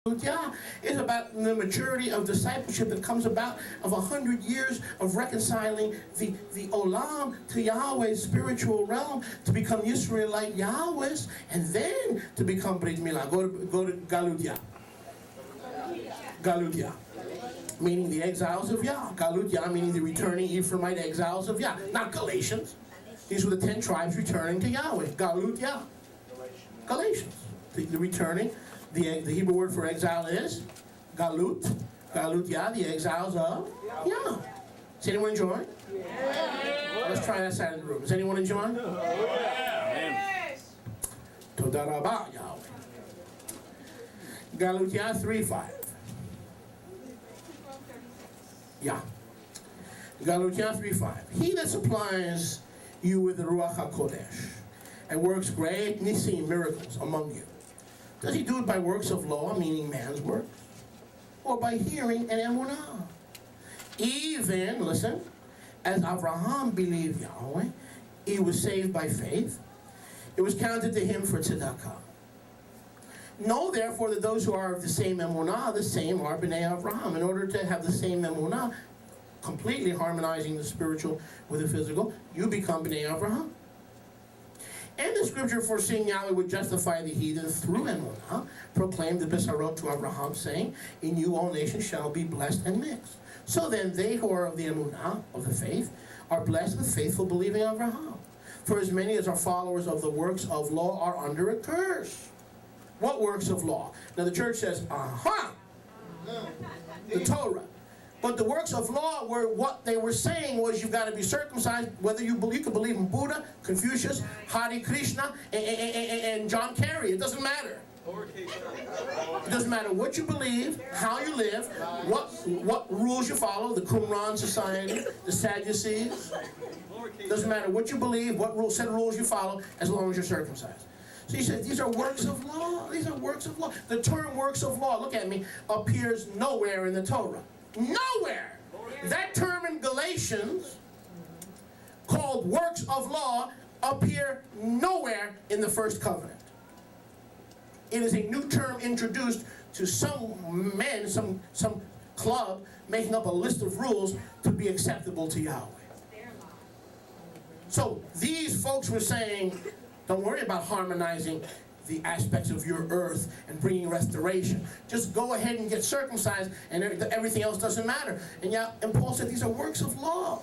It's about the maturity of discipleship that comes about of 100 years of reconciling the Olam to Yahweh's spiritual realm to become Yisraelite Yahweh's and then to become Brit Milah. Go to Galutia. Galutia. Meaning the exiles of Yah. Galutia meaning the returning Ephraimite exiles of Yah. Not Galatians. These were the 10 tribes returning to Yahweh. Galutia. Galatians. The returning. The Hebrew word for exile is galut. Galut, the exiles of Yah. Is anyone enjoying? Yes. Let's try that side of the room. Is anyone enjoying? Yes. Toda Rabah, Yahweh. Galut 3:5. Yeah. Galut 3:5. He that supplies you with the Ruach HaKodesh and works great nisim, miracles among you. Does he do it by works of law, meaning man's works? Or by hearing and emunah? Even, listen, as Abraham believed Yahweh, he was saved by faith. It was counted to him for tzedakah. Know therefore that those who are of the same emunah, the same are b'nei Abraham. In order to have the same emunah, completely harmonizing the spiritual with the physical, you become b'nei Abraham. And the scripture foreseeing Yahweh would justify the heathen through emunah, proclaimed the Besarot to Abraham, saying, in you all nations shall be blessed and mixed. So then they who are of the emunah, of the faith, are blessed with faithful believing Abraham. For as many as are followers of the works of law are under a curse. What works of law? Now the church says, the Torah. But the works of law were what they were saying was you've got to be circumcised, whether you could believe in Buddha, Confucius, Hare Krishna, and John Kerry. It doesn't matter. It doesn't matter what you believe, how you live, what rules you follow, the Qumran society, the Sadducees. It doesn't matter what you believe, what set of rules you follow, as long as you're circumcised. So he said, these are works of law. These are works of law. The term works of law, look at me, appears nowhere in the Torah. Nowhere. That term in Galatians called works of law appear nowhere in the first covenant. It is a new term introduced to some men, some club making up a list of rules to be acceptable to Yahweh. So these folks were saying, don't worry about harmonizing the aspects of your earth and bringing restoration. Just go ahead and get circumcised and everything else doesn't matter. And Paul said these are works of law.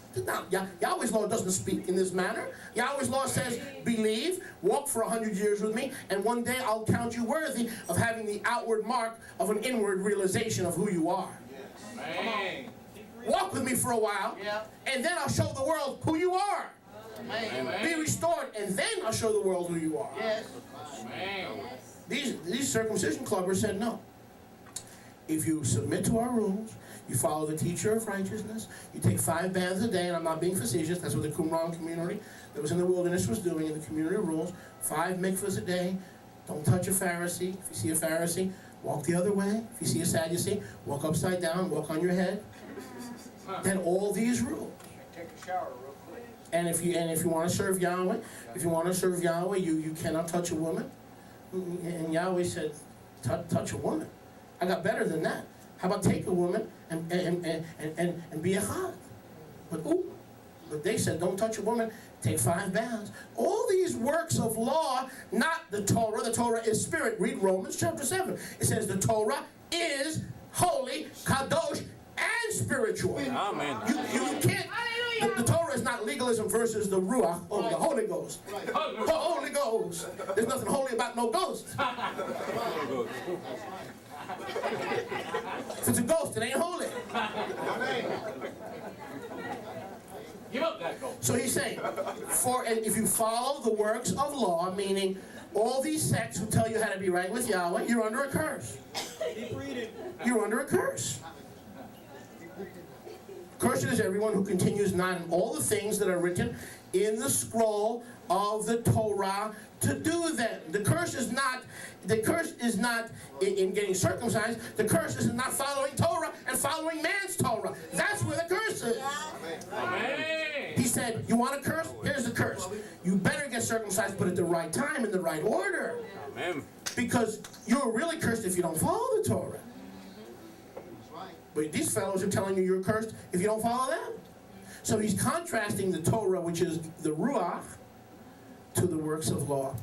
Yahweh's law doesn't speak in this manner. Yahweh's law says, believe, walk for 100 years with me, and one day I'll count you worthy of having the outward mark of an inward realization of who you are. Yes. Walk with me for a while, and then I'll show the world who you are. Amen. Be restored, and then I'll show the world who you are. Yes. Amen. These circumcision clubbers said no. If you submit to our rules, you follow the teacher of righteousness, you take 5 baths a day, and I'm not being facetious, that's what the Qumran community that was in the wilderness was doing in the community rules. 5 mikvahs a day, don't touch a Pharisee. If you see a Pharisee, walk the other way. If you see a Sadducee, walk upside down, walk on your head. Then all these rules. Take a shower real quick. And if you want to serve Yahweh, you cannot touch a woman. And Yahweh said, touch a woman. I got better than that. How about take a woman and be a chad? But they said, don't touch a woman. Take 5 baths. All these works of law, not the Torah. The Torah is spirit. Read Romans chapter 7. It says the Torah is holy, kadosh, and spiritual. Amen. You can't. The Torah is not legalism versus the Ruach, or the Holy Ghost. The Holy Ghost. There's nothing holy about no ghost. If it's a ghost, it ain't holy. Give up that ghost. So he's saying, if you follow the works of law, meaning all these sects who tell you how to be right with Yahweh, you're under a curse. You're under a curse. Cursed is everyone who continues not in all the things that are written in the scroll of the Torah to do them. The curse is not in getting circumcised. The curse is in not following Torah and following man's Torah. That's where the curse is. Amen. He said, you want a curse? Here's the curse. You better get circumcised, but at the right time, in the right order. Amen. Because you're really cursed if you don't follow the Torah. But these fellows are telling you you're cursed if you don't follow them. So he's contrasting the Torah, which is the Ruach, to the works of law.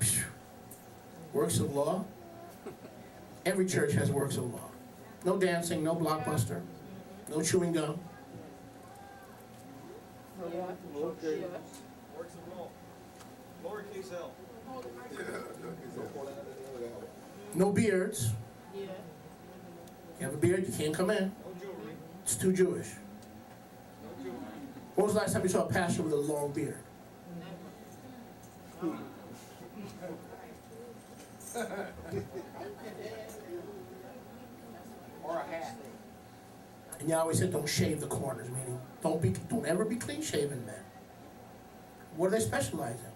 Works of law? Every church has works of law. No dancing, no blockbuster, no chewing gum. Okay. Works of law. Lowercase L. No beards. You have a beard, you can't come in. No jewelry. It's too Jewish. No jewelry. When was the last time you saw a pastor with a long beard? Or a hat. And Yahweh said, don't shave the corners, meaning don't ever be clean shaven, man. What do they specialize in?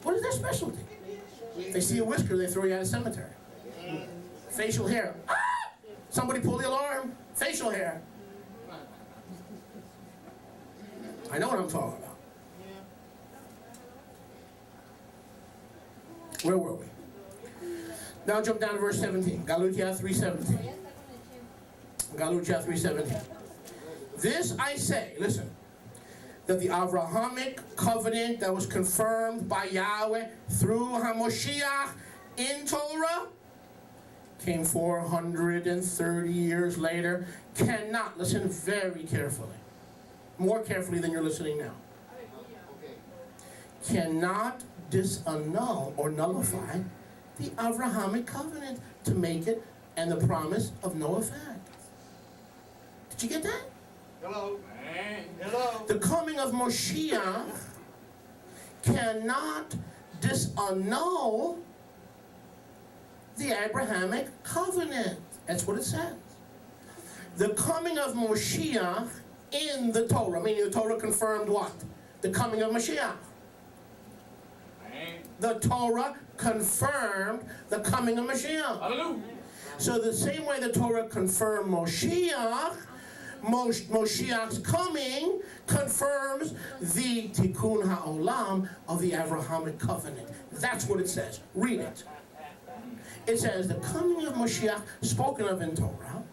What is their specialty? They see a whisker, they throw you out of the cemetery. Facial hair. Ah! Somebody pull the alarm. Facial hair. I know what I'm talking about. Where were we? Now jump down to verse 17. Galutia 3:17. Galutia 3:17. This I say, listen, that the Avrahamic covenant that was confirmed by Yahweh through HaMoshiach in Torah came 430 years later, cannot, listen very carefully, more carefully than you're listening now, cannot disannul or nullify the Avrahamic covenant to make it and the promise of no effect. Did you get that? Hello. Man. Hello. The coming of Moshiach cannot disannul the Abrahamic covenant. That's what it says. The coming of Moshiach in the Torah, meaning the Torah confirmed what? The coming of Moshiach. Man. The Torah confirmed the coming of Mashiach. Hallelujah. So the same way the Torah confirmed Moshiach, Moshiach's coming confirms the Tikun HaOlm of the Avrahamic covenant. That's what it says. Read it. It says the coming of Moshiach, spoken of in Torah,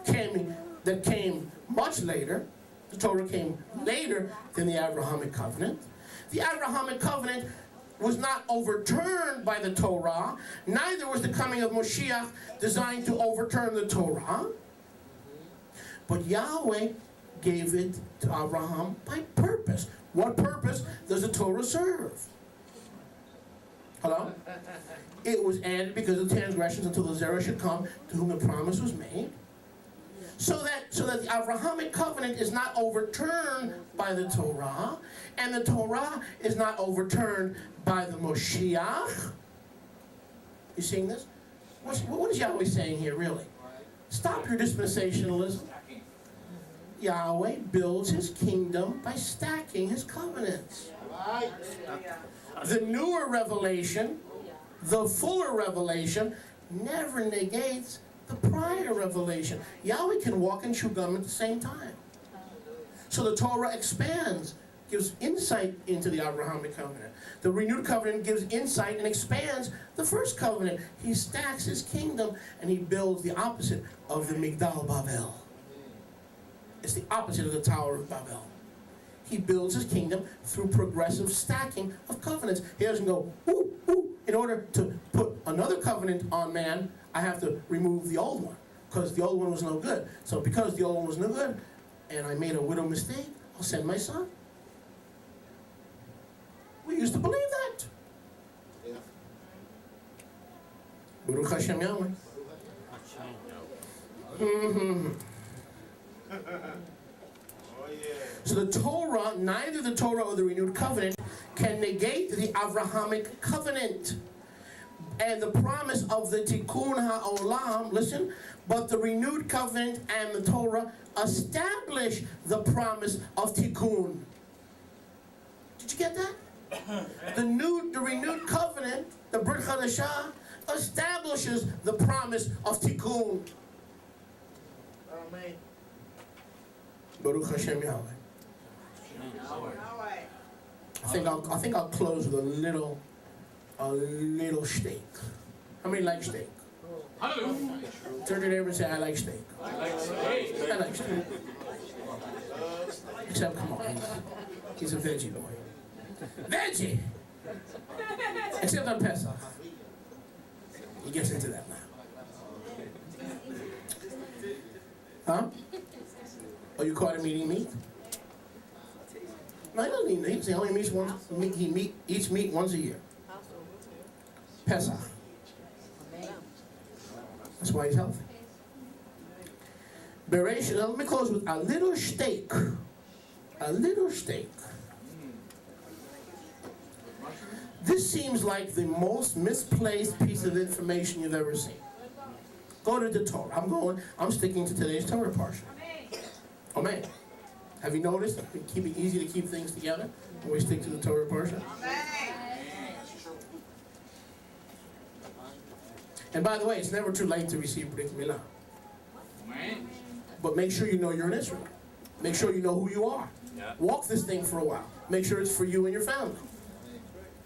came much later. The Torah came later than the Avrahamic covenant. The Avrahamic covenant was not overturned by the Torah. Neither was the coming of Moshiach designed to overturn the Torah. But Yahweh gave it to Abraham by purpose. What purpose does the Torah serve? Hello? It was added because of transgressions until the Zerah should come to whom the promise was made. So that the Avrahamic covenant is not overturned by the Torah, and the Torah is not overturned by the Moshiach. You seeing this? What is Yahweh saying here, really? Stop your dispensationalism. Yahweh builds his kingdom by stacking his covenants. The newer revelation, the fuller revelation, never negates the prior revelation. Yahweh can walk and chew gum at the same time. So the Torah expands, gives insight into the Abrahamic covenant. The renewed covenant gives insight and expands the first covenant. He stacks his kingdom and he builds the opposite of the Migdal Babel. It's the opposite of the Tower of Babel. He builds his kingdom through progressive stacking of covenants. He doesn't go, ooh, ooh. In order to put another covenant on man, I have to remove the old one, because the old one was no good. So because the old one was no good, and I made a widow mistake, I'll send my son. We used to believe that. Yeah. Baruch Hashem Yahweh. Mm-hmm. Oh yeah. So the Torah, neither the Torah or the renewed covenant can negate the Avrahamic covenant and the promise of the Tikun HaOlm, listen, but the renewed covenant and the Torah establish the promise of Tikun. Did you get that? The renewed covenant, the Brit Chadashah, establishes the promise of Tikun. Amen. Baruch Hashem Yahweh. I think I'll close with a little steak. How many like steak? Hallelujah. Turn to your neighbor and say, I like steak. I like steak. I like steak. Except, come on, he's a veggie boy. Veggie! Except on Pesach. He gets into that now. Huh? Oh, you caught him eating meat? No, he doesn't eat meat. He only eats meat once a year. Pesach. That's why he's healthy. Bereishis. Now let me close with a little steak. A little steak. This seems like the most misplaced piece of information you've ever seen. Go to the Torah. I'm sticking to today's Torah portion. Amen. Have you noticed? We keep it easy to keep things together when we stick to the Torah portion. And by the way, it's never too late to receive Brit Milah. But make sure you know you're an Israelite. Make sure you know who you are. Yeah. Walk this thing for a while. Make sure it's for you and your family.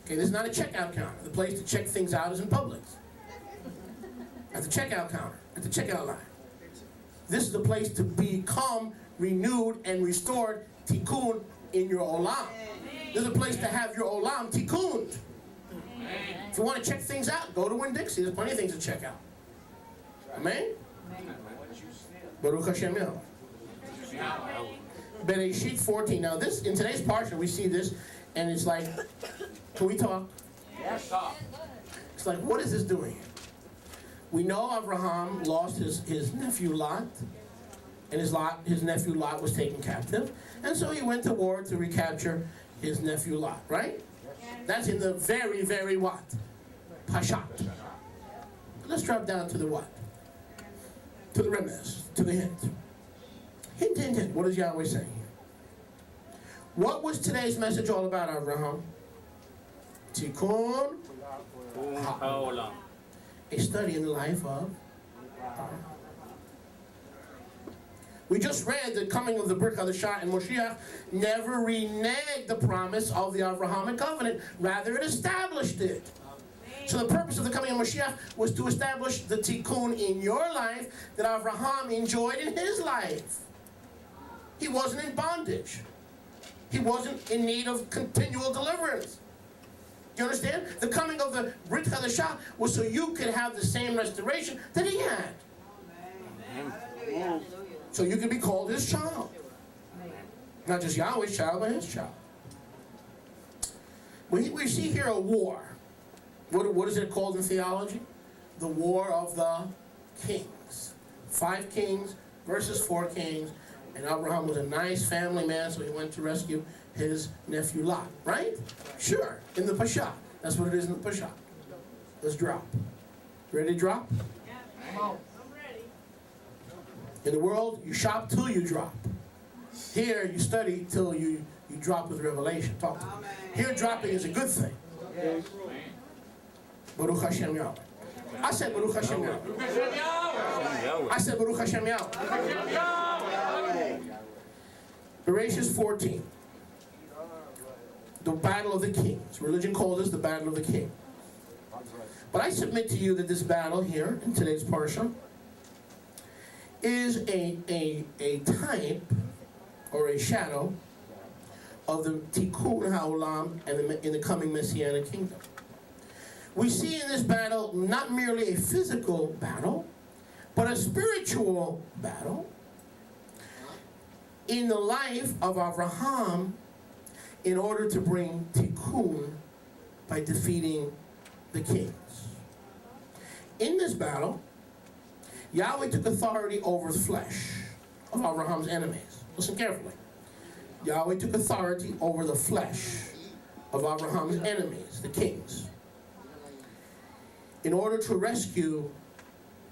Okay, this is not a checkout counter. The place to check things out is in Publix. At the checkout counter, at the checkout line. This is the place to become renewed and restored Tikun in your Olam. This is a place to have your Olam Tikun. If you want to check things out, go to Winn-Dixie. There's plenty of things to check out. Amen? Baruch Hashem Yahweh. Bereshit 14. Now this, in today's parsha, we see this, and it's like, can we talk? Yes, sir. It's like, what is this doing? We know Abraham lost his nephew Lot, and his nephew Lot was taken captive, and so he went to war to recapture his nephew Lot, right? That's in the very, very what? Pashat. Let's drop down to the what? To the remez, to the hint. Hint, hint, hint. What does Yahweh say here? What was today's message all about, Abraham? Tikun HaOlm. A study in the life of. We just read the coming of the Brit Hadashah and Moshiach never reneged the promise of the Abrahamic covenant. Rather, it established it. So the purpose of the coming of Moshiach was to establish the Tikkun in your life that Abraham enjoyed in his life. He wasn't in bondage. He wasn't in need of continual deliverance. Do you understand? The coming of the Brit Hadashah was so you could have the same restoration that he had. Hallelujah. So you can be called his child. Not just Yahweh's child, but his child. We see here a war. What is it called in theology? The war of the kings. 5 kings versus 4 kings. And Abraham was a nice family man, so he went to rescue his nephew Lot. Right? Sure. In the Pashat. That's what it is in the Pashat. Let's drop. Ready to drop? In the world, you shop till you drop. Here, you study till you drop with revelation. Talk to me. Here, dropping is a good thing. Baruch Hashem Yahweh. I said Baruch Hashem Yahweh. I said Baruch Hashem Yahweh. Bereshit 14. The battle of the kings. Religion calls this the battle of the king. But I submit to you that this battle here in today's parsha is a type or a shadow of the Tikun HaOlm and in the coming Messianic kingdom. We see in this battle not merely a physical battle, but a spiritual battle in the life of Abraham in order to bring Tikun by defeating the kings. In this battle, Yahweh took authority over the flesh of Abraham's enemies. Listen carefully. Yahweh took authority over the flesh of Abraham's enemies, the kings, in order to rescue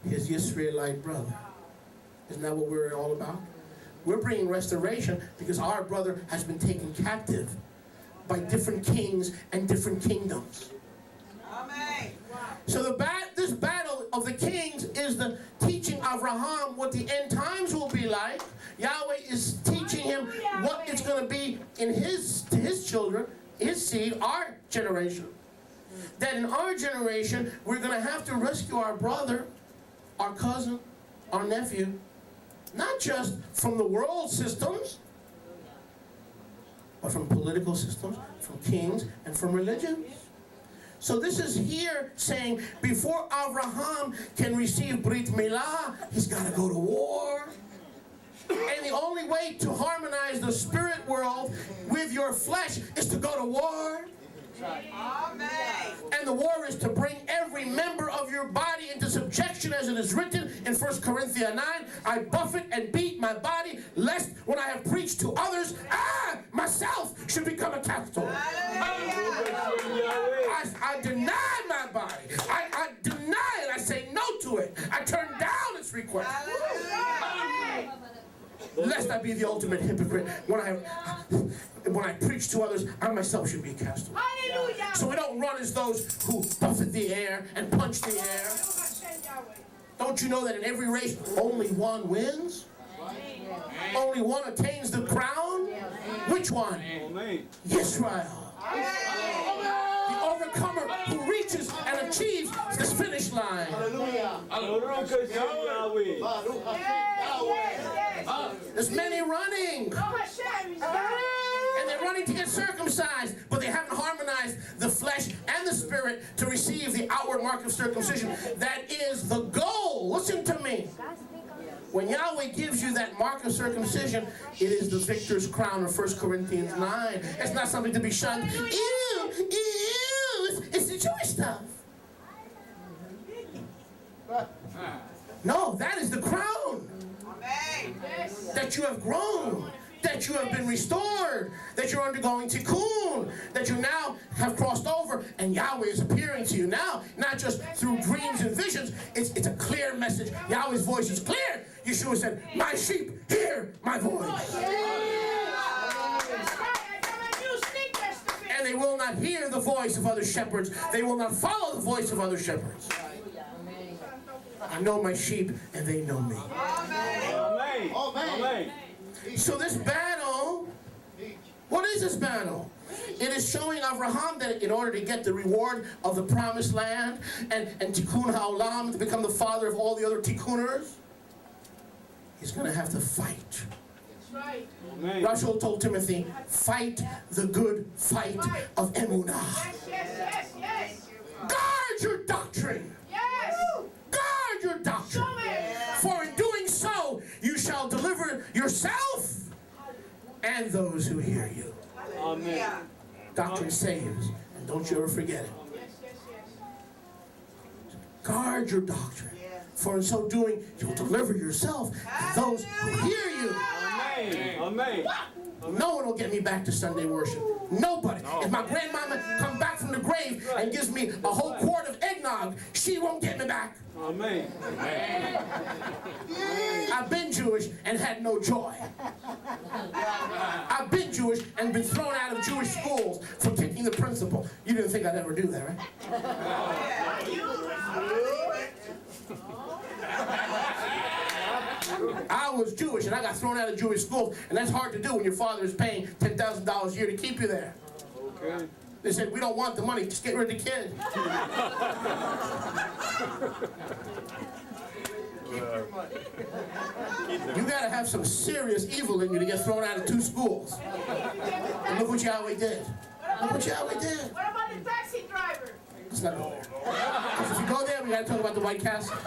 his Israelite brother. Isn't that what we're all about? We're bringing restoration because our brother has been taken captive by different kings and different kingdoms. Amen. So this battle of the kings is the teaching Abraham what the end times will be like. Yahweh is teaching him what it's going to be in to his children, his seed, our generation. that in our generation, we're going to have to rescue our brother, our cousin, our nephew, not just from the world systems, but from political systems, from kings, and from religions. So this is here saying, before Abraham can receive Brit Milah, he's got to go to war. And the only way to harmonize the spirit world with your flesh is to go to war. Amen. And the war is to bring every member of your body into subjection, as it is written in 1 Corinthians 9, I buffet and beat my body, lest when I have preached to others, myself should become a castaway. I deny my body. I deny it. I say no to it. I turn down its request. Lest I be the ultimate hypocrite. When I preach to others, I myself should be a castaway. So we don't run as those who buffet the air and punch the air. Don't you know that in every race, only one wins? Only one attains the crown? Which one? Israel. The overcomer who reaches and achieves this finish line. There's many running. And they're running to get circumcised, but they haven't harmonized the flesh and the spirit to receive the outward mark of circumcision. That is the goal. Listen to me. When Yahweh gives you that mark of circumcision, it is the victor's crown of 1 Corinthians 9. It's not something to be shunned. Ew, it's the Jewish stuff. No, that is the crown. That you have grown, that you have been restored, that you're undergoing Tikun, that you now have crossed over, and Yahweh is appearing to you now, not just through dreams and visions. It's a clear message. Yahweh's voice is clear. Yeshua said, my sheep hear my voice. And they will not hear the voice of other shepherds. They will not follow the voice of other shepherds. I know my sheep, and they know me. Amen. So this battle, what is this battle? It is showing Abraham that in order to get the reward of the promised land and Tikun HaOlm, to become the father of all the other Tikuners, he's going to have to fight. Rachel told Timothy, fight the good fight of Emunah. Yes. Guard your doctrine. Guard your doctrine. For in doing so, you shall deliver yourself and those who hear you. Amen. Doctrine saves, and don't you ever forget it. Guard your doctrine. For in so doing, you will deliver yourself and those who hear you. Amen. No one will get me back to Sunday worship. Nobody. If my grandmama come back from the grave and gives me a whole quart of eggnog, she won't get me back. Amen. I've been Jewish and had no joy. I've been Jewish and been thrown out of Jewish schools for kicking the principal. You didn't think I'd ever do that, right? I was Jewish and I got thrown out of Jewish schools, and that's hard to do when your father is paying $10,000 a year to keep you there. Okay. They said, we don't want the money, just get rid of the kid. You gotta have some serious evil in you to get thrown out of 2 schools. And look what Yahweh did. Look what Yahweh did. What about the taxi driver? Let's not go there. Because if you go there, we gotta talk about the White Castle.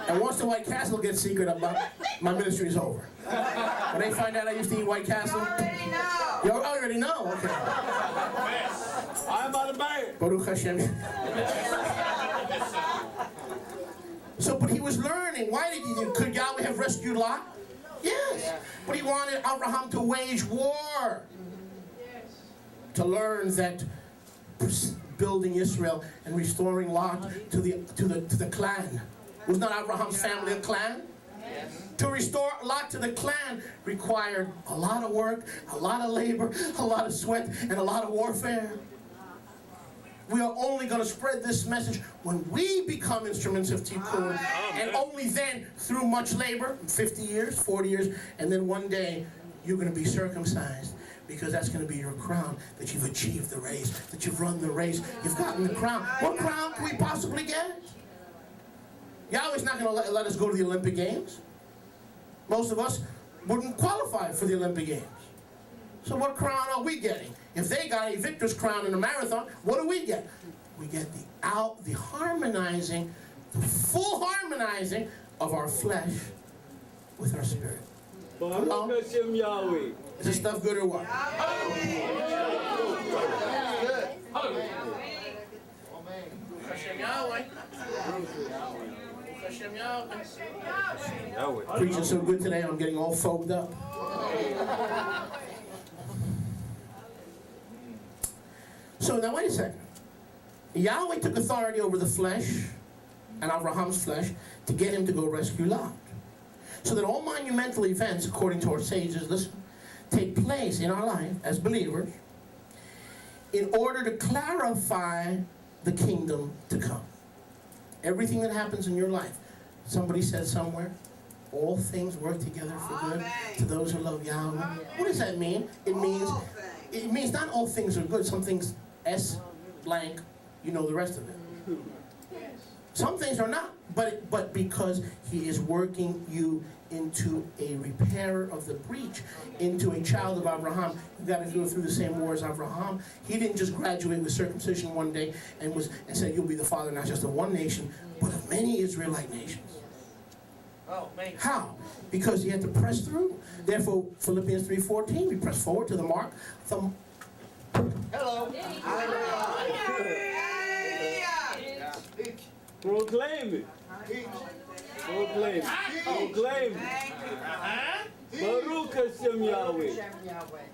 And once the White Castle gets secret about, my ministry is over. When they find out I used to eat White Castle, you already know. Okay. I'm about to buy it. Baruch Hashem. So, but he was learning. Could Yahweh have rescued Lot? Yes. But he wanted Abraham to wage war. To learn that building Israel and restoring Lot to the clan. Was not Abraham's family a clan? Yes. To restore Lot to the clan required a lot of work, a lot of labor, a lot of sweat, and a lot of warfare. We are only going to spread this message when we become instruments of Tikun, and only then through much labor, 50 years, 40 years, and then one day you're going to be circumcised. Because that's going to be your crown, that you've achieved the race, that you've run the race, you've gotten the crown. What crown can we possibly get? Yahweh's not going to let us go to the Olympic Games. Most of us wouldn't qualify for the Olympic Games. So what crown are we getting? If they got a victor's crown in a marathon, what do we get? We get the harmonizing, the full harmonizing of our flesh with our spirit. Baruch Hashem Yahweh. Is this stuff good or what? Preaching so good today, I'm getting all fogged up. So now wait a second. Yahweh took authority over the flesh and Abraham's flesh to get him to go rescue Lot. So that all monumental events, according to our sages, listen, take place in our life as believers in order to clarify the kingdom to come. Everything that happens in your life, somebody said somewhere, all things work together for good to those who love Yahweh. What does that mean? It means not all things are good. Some things S blank, you know the rest of it. Some things are not, but because he is working you into a repairer of the breach, into a child of Abraham. You got to go through the same war as Abraham. He didn't just graduate with circumcision one day and said, you'll be the father not just of one nation, but of many Israelite nations. Oh, man. How? Because he had to press through. Therefore, Philippians 3:14, we press forward to the mark. Hello. Proclaim it. Proclaim it. Proclaim it. Baruch Hashem Yahweh.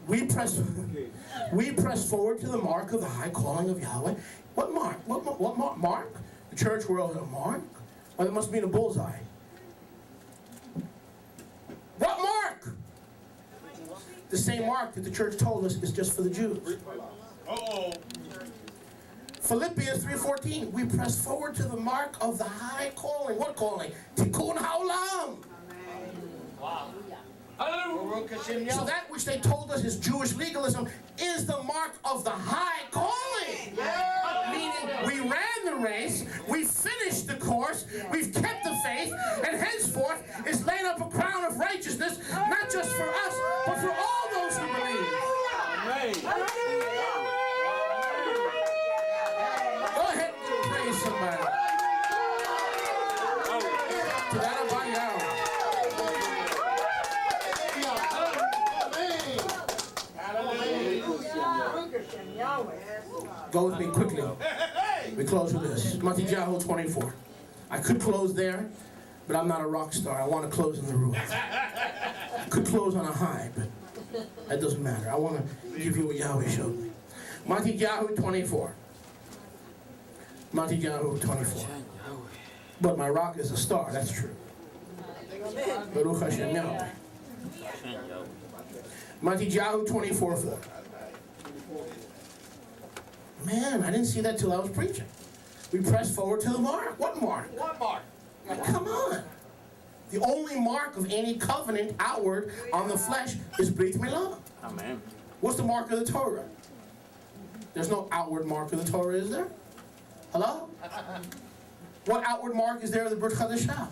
We press forward to the mark of the high calling of Yahweh. What mark? What mark? The church world, a mark? Well, it must mean a bullseye. What mark? The same mark that the church told us is just for the Jews. Philippians 3:14, we press forward to the mark of the high calling. What calling? Tikun HaOlm. So that which they told us is Jewish legalism is the mark of the high calling. Meaning we ran the race, we finished the course, we've kept the faith, and henceforth is laid up a crown of righteousness, not just for us, but for all those who believe. Amen. Go ahead and praise somebody. Go with me quickly. We close with this. Matthew 24. I could close there, but I'm not a rock star. I want to close in the roof. I could close on a high, but that doesn't matter. I want to give you what Yahweh showed me. Matthew 24. Matthew 24. But my rock is a star. That's true. Baruch Hashem Yahweh. Matthew 24:4. Man, I didn't see that till I was preaching. We press forward to the mark. What mark? What mark? Come on. The only mark of any covenant outward on the flesh is Brit Milah. Amen. What's the mark of the Torah? There's no outward mark of the Torah, is there? Hello? What outward mark is there of the Brit Chadashah?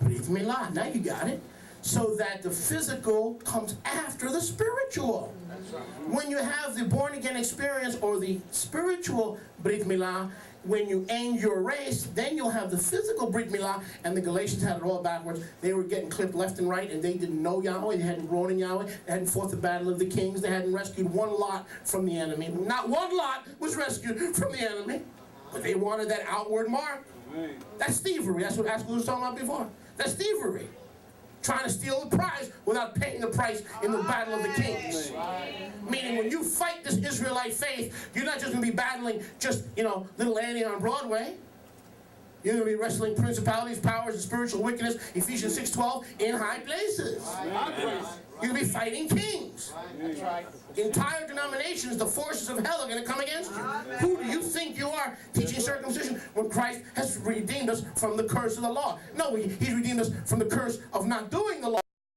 Brit Milah. Now you got it. So that the physical comes after the spiritual. When you have the born-again experience or the spiritual Brit Milah, when you end your race, then you'll have the physical Brit Milah, and the Galatians had it all backwards. They were getting clipped left and right, and they didn't know Yahweh, they hadn't grown in Yahweh, they hadn't fought the battle of the kings, they hadn't rescued one lot from the enemy. Not one lot was rescued from the enemy, but they wanted that outward mark. That's thievery. That's what Askel was talking about before. That's thievery. Trying to steal the prize without paying the price in the battle of the kings. Meaning when you fight this Israelite faith, you're not just going to be battling just, little Annie on Broadway. You're going to be wrestling principalities, powers, and spiritual wickedness, Ephesians 6:12, in high places. You're going to be fighting kings. Entire denominations, the forces of hell are going to come against you. Who do you think you are teaching circumcision when Christ has redeemed us from the curse of the law? No, he's redeemed us from the curse of not doing the law.